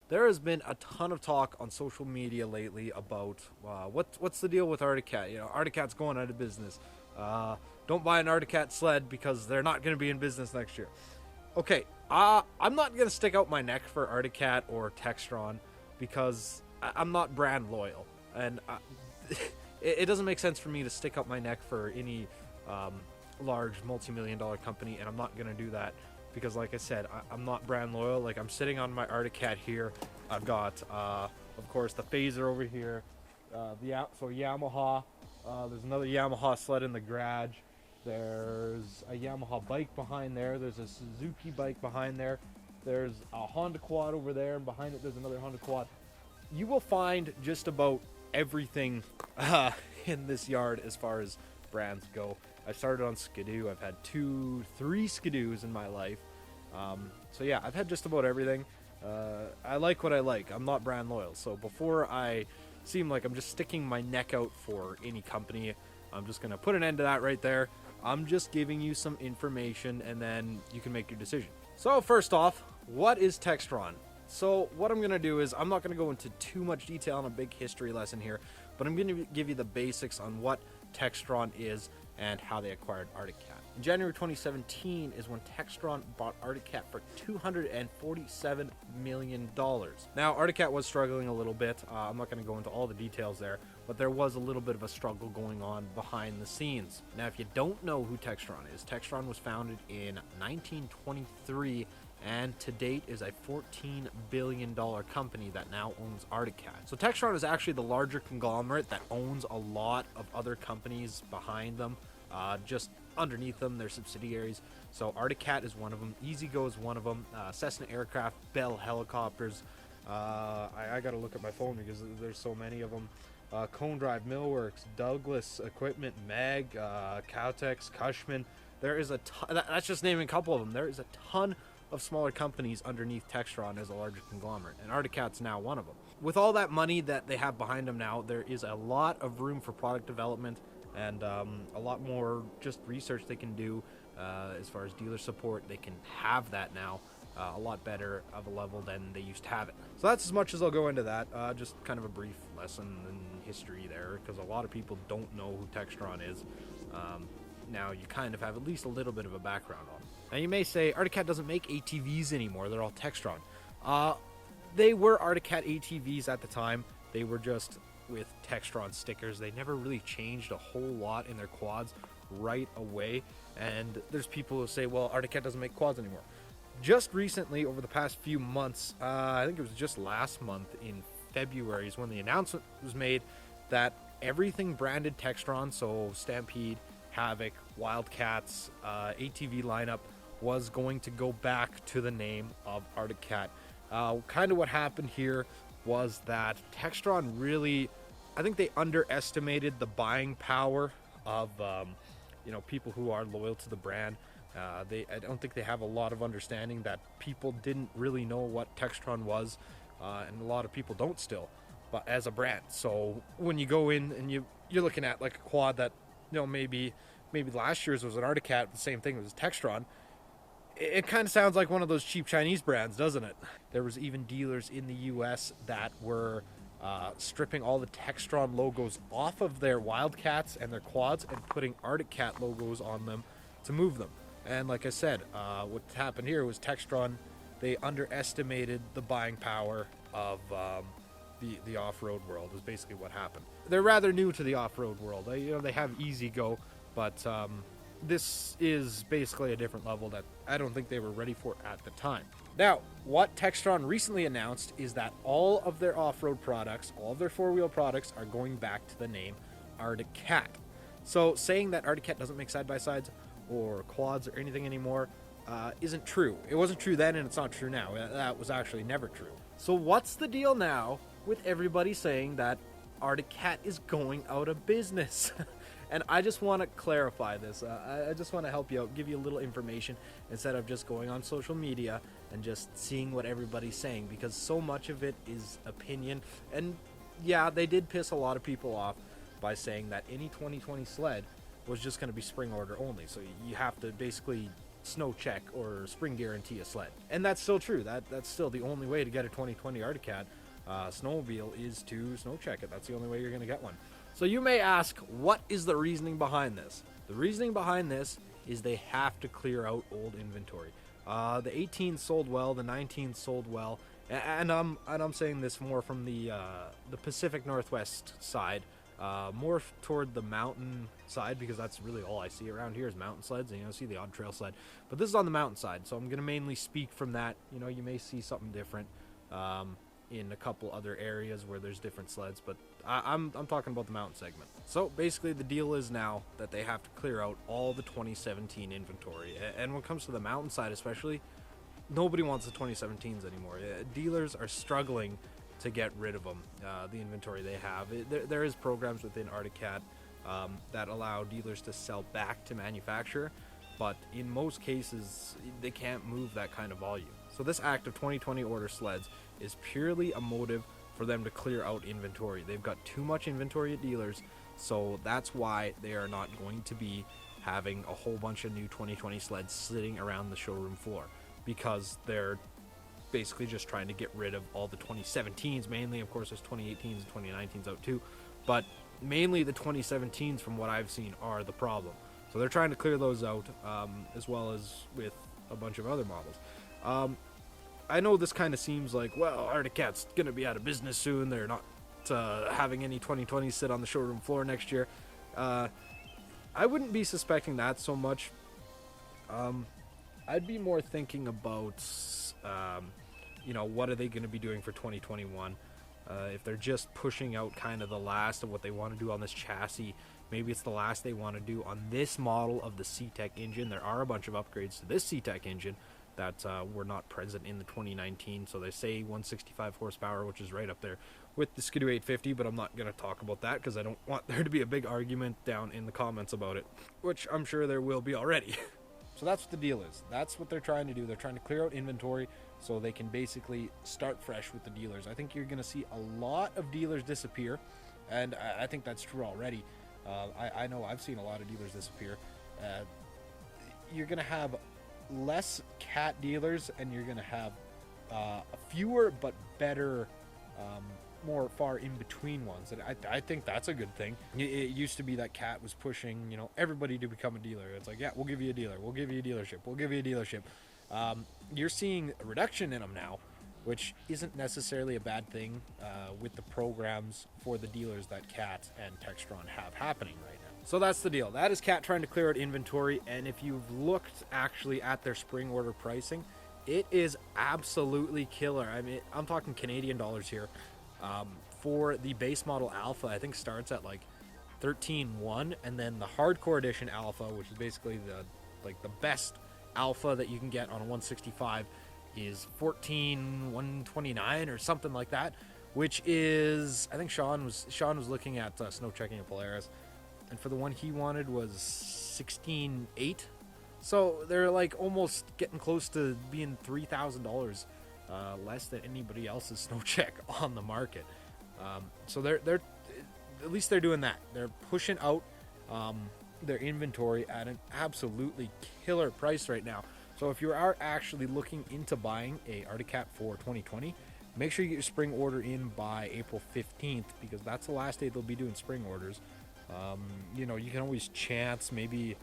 there has been a ton of talk on social media lately about what's the deal with Arctic Cat. Arctic Cat's going out of business. Don't buy an Arctic Cat sled because they're not going to be in business next year. Okay, I'm not going to stick out my neck for Arctic Cat or Textron because I'm not brand loyal. And it doesn't make sense for me to stick out my neck for any large multi-million-dollar company, and I'm not going to do that because, like I said, I'm not brand loyal. Like, I'm sitting on my Arctic Cat here. I've got, of course, the phaser over here. Yamaha. There's another Yamaha sled in the garage. There's a Yamaha bike behind there. There's a Suzuki bike behind there. There's a Honda quad over there, and behind it there's another Honda quad. You will find just about everything in this yard as far as brands go. I started on Skidoo. I've had 3 Skidoos in my life. So yeah, I've had just about everything. I like what I like. I'm not brand loyal. So before I seem like I'm just sticking my neck out for any company, I'm just going to put an end to that right there. I'm just giving you some information and then you can make your decision. So first off, what is Textron? So what I'm going to do is I'm not going to go into too much detail on a big history lesson here, but I'm going to give you the basics on what Textron is and how they acquired Arctic Cat. In January 2017 is when Textron bought Arctic Cat for $247 million. Now, Arctic Cat was struggling a little bit. I'm not going to go into all the details there, but there was a little bit of a struggle going on behind the scenes. Now, if you don't know who Textron is, Textron was founded in 1923 and to date is a $14 billion company that now owns Arctic Cat. So Textron is actually the larger conglomerate that owns a lot of other companies behind them. Just underneath them, they're subsidiaries. So Arctic Cat is one of them. E-Z-GO is one of them. Cessna Aircraft, Bell Helicopters. I got to look at my phone because there's so many of them. Cone Drive, Millworks, Douglas Equipment, Mag, Cowtex, Cushman. There is a ton. That's just naming a couple of them. There is a ton of smaller companies underneath Textron as a larger conglomerate, and Arctic Cat's now one of them. With all that money that they have behind them now, there is a lot of room for product development and a lot more just research they can do as far as dealer support. They can have that now a lot better of a level than they used to have it. So that's as much as I'll go into that. Just kind of a brief lesson in history there, because a lot of people don't know who Textron is. Now you kind of have at least a little bit of a background on it. Now you may say, Arctic Cat doesn't make ATVs anymore, they're all Textron. They were Arctic Cat ATVs at the time. They were just with Textron stickers. They never really changed a whole lot in their quads right away. And there's people who say, well, Arctic Cat doesn't make quads anymore. Just recently, over the past few months, I think it was just last month in February is when the announcement was made that everything branded Textron, so Stampede, Havoc, Wildcats, ATV lineup, was going to go back to the name of Arctic Cat. Kind of what happened here was that Textron really, I think they underestimated the buying power of people who are loyal to the brand. I don't think they have a lot of understanding that people didn't really know what Textron was, and a lot of people don't still, but as a brand. So when you go in and you're looking at like a quad that maybe last year's was an Arctic Cat, the same thing, it was Textron. It kind of sounds like one of those cheap Chinese brands, doesn't it? There was even dealers in the U.S. that were stripping all the Textron logos off of their Wildcats and their quads and putting Arctic Cat logos on them to move them. And like I said, what happened here was Textron, they underestimated the buying power of the off-road world, is basically what happened. They're rather new to the off-road world. They have E-Z-GO, but this is basically a different level that I don't think they were ready for at the time. Now, what Textron recently announced is that all of their off-road products, all of their four-wheel products, are going back to the name Arctic Cat. So saying that Arctic Cat doesn't make side-by-sides or quads or anything anymore isn't true. It wasn't true then, and it's not true now. That was actually never true. So what's the deal now with everybody saying that Arctic Cat is going out of business? And I just want to clarify this. I just want to help you out, give you a little information instead of just going on social media and just seeing what everybody's saying, because so much of it is opinion. And yeah, they did piss a lot of people off by saying that any 2020 sled was just going to be spring order only. So you have to basically snow check or spring guarantee a sled. And that's still true. That's still the only way to get a 2020 Arctic Cat snowmobile is to snow check it. That's the only way you're going to get one. So you may ask, what is the reasoning behind this? The reasoning behind this is they have to clear out old inventory. The 18 sold well, the 19 sold well, and I'm saying this more from the Pacific Northwest side, more toward the mountain side, because that's really all I see around here is mountain sleds, and see the odd trail sled. But this is on the mountain side, so I'm going to mainly speak from that. You may see something different in a couple other areas where there's different sleds, but I'm talking about the mountain segment. So basically the deal is now that they have to clear out all the 2017 inventory, and when it comes to the mountain side especially, nobody wants the 2017s anymore. Dealers are struggling to get rid of them, the inventory they have. There is programs within Arctic Cat that allow dealers to sell back to manufacturer, but in most cases they can't move that kind of volume. So this act of 2020 order sleds is purely a motive for them to clear out inventory. They've got too much inventory at dealers, so that's why they are not going to be having a whole bunch of new 2020 sleds sitting around the showroom floor, because they're basically just trying to get rid of all the 2017s mainly. Of course there's 2018s and 2019s out too, but mainly the 2017s from what I've seen are the problem. So they're trying to clear those out, as well as with a bunch of other models. I know this kind of seems like, well, Arctic Cat's going to be out of business soon. They're not having any 2020s sit on the showroom floor next year. I wouldn't be suspecting that so much. I'd be more thinking about, what are they going to be doing for 2021? If they're just pushing out kind of the last of what they want to do on this chassis, maybe it's the last they want to do on this model of the C-Tech engine. There are a bunch of upgrades to this C-Tech engine that were not present in the 2019. So they say 165 horsepower, which is right up there with the Skidoo 850, but I'm not going to talk about that because I don't want there to be a big argument down in the comments about it, which I'm sure there will be already. So that's what the deal is. That's what they're trying to do. They're trying to clear out inventory so they can basically start fresh with the dealers. I think you're going to see a lot of dealers disappear, and I think that's true already. I know I've seen a lot of dealers disappear. You're going to have less cat dealers, and you're going to have fewer but better, more far in between ones, and I think that's a good thing. It used to be that Cat was pushing everybody to become a dealer. It's like, yeah, we'll give you a dealer, we'll give you a dealership, we'll give you a dealership. You're seeing a reduction in them now, which isn't necessarily a bad thing with the programs for the dealers that Cat and Textron have happening right now. So that's the deal. That is Cat trying to clear out inventory, and if you've looked actually at their spring order pricing, it is absolutely killer. I mean, I'm talking Canadian dollars here. For the base model Alpha, I think starts at like 13.1, and then the hardcore edition Alpha, which is basically the best Alpha that you can get on a 165, is 14,129 or something like that, which is, I think Sean was looking at snow checking a Polaris, and for the one he wanted was 16.8. So they're like almost getting close to being $3,000 less than anybody else's snow check on the market. So they're at least they're doing that. They're pushing out their inventory at an absolutely killer price right now. So if you are actually looking into buying a Arctic Cat for 2020, make sure you get your spring order in by April 15th, because that's the last day they'll be doing spring orders. You can always chance maybe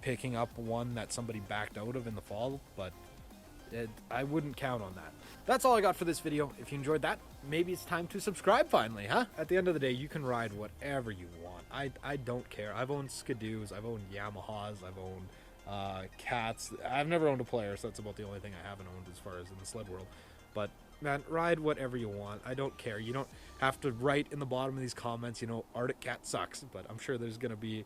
picking up one that somebody backed out of in the fall, but I wouldn't count on that. That's all I got for this video. If you enjoyed that, maybe it's time to subscribe finally, huh? At the end of the day, you can ride whatever you want. I don't care. I've owned Skidoos, I've owned Yamahas, I've owned Cats. I've never owned a Polaris. That's about the only thing I haven't owned as far as in the sled world. But man, ride whatever you want. I don't care. You don't have to write in the bottom of these comments, Arctic Cat sucks, but I'm sure there's gonna be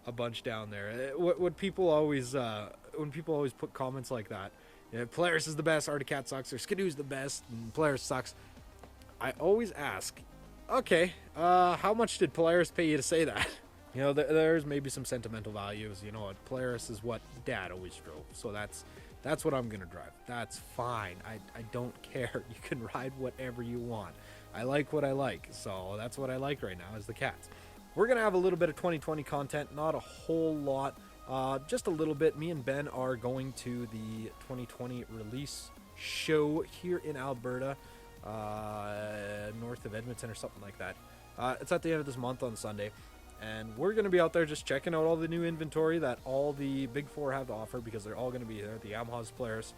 a bunch down there. When people always put comments like that, Polaris is the best, Arctic Cat sucks, or Skidoo's the best, and Polaris sucks, I always ask, okay, how much did Polaris pay you to say that? There's maybe some sentimental values. Polaris is what Dad always drove, so that's what I'm gonna drive. That's fine. I don't care. You can ride whatever you want. I like what I like, so that's what I like right now is the Cats. We're gonna have a little bit of 2020 content, not a whole lot Just a little bit. Me and Ben are going to the 2020 release show here in Alberta, north of Edmonton or something like that. It's at the end of this month on Sunday, and we're going to be out there just checking out all the new inventory that all the Big Four have to offer, because they're all going to be there. The Yamaha's players,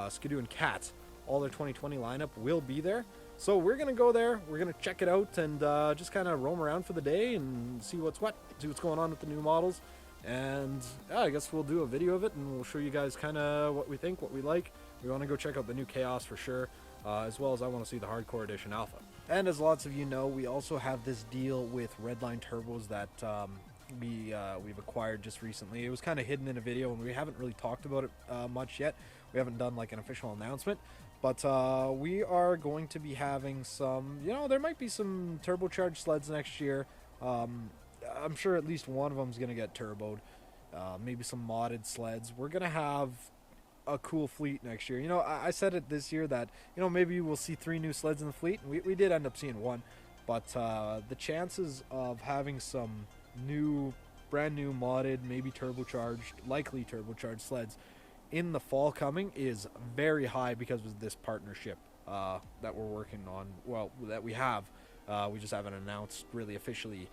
Skidoo and Cat, all their 2020 lineup will be there. So we're going to go there, we're going to check it out, and just kind of roam around for the day and see what's going on with the new models. And yeah, I guess we'll do a video of it, and we'll show you guys kind of what we think, what we like. We want to go check out the new Chaos for sure, as well as I want to see the Hardcore Edition Alpha. And as lots of you know, we also have this deal with Redline Turbos that we've acquired just recently. It was kind of hidden in a video, and we haven't really talked about it much yet. We haven't done like an official announcement, but we are going to be having some, there might be some turbocharged sleds next year. I'm sure at least one of them is going to get turboed. Maybe some modded sleds. We're going to have a cool fleet next year. I said it this year that, maybe we'll see 3 new sleds in the fleet. We did end up seeing 1. But the chances of having some brand new modded, maybe turbocharged, likely turbocharged sleds in the fall coming is very high because of this partnership that we're working on. Well, that we have. We just haven't announced really officially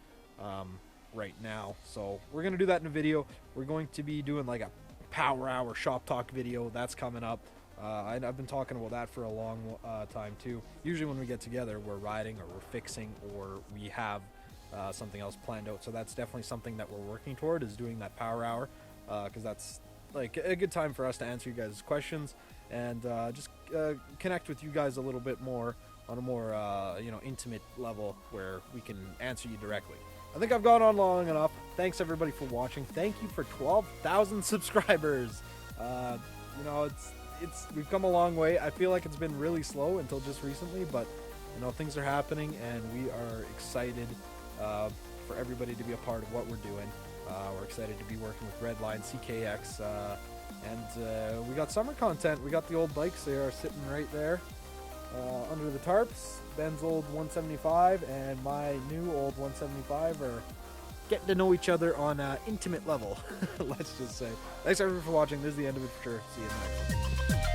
right now. So we're going to do that in a video. We're going to be doing like a Power Hour Shop Talk video. That's coming up. I've been talking about that for a long time too. Usually when we get together, we're riding or we're fixing or we have something else planned out. So that's definitely something that we're working toward, is doing that Power Hour, because that's like a good time for us to answer you guys' questions and just connect with you guys a little bit more on a more intimate level where we can answer you directly. I think I've gone on long enough. Thanks everybody for watching. Thank you for 12,000 subscribers. We've come a long way. I feel like it's been really slow until just recently, but things are happening, and we are excited for everybody to be a part of what we're doing. We're excited to be working with Redline, CKX, and we got summer content. We got the old bikes. They are sitting right there under the tarps. Ben's old 175 and my new old 175 are getting to know each other on an intimate level. Let's just say. Thanks everyone for watching. This is the end of it for sure. See you in the next one.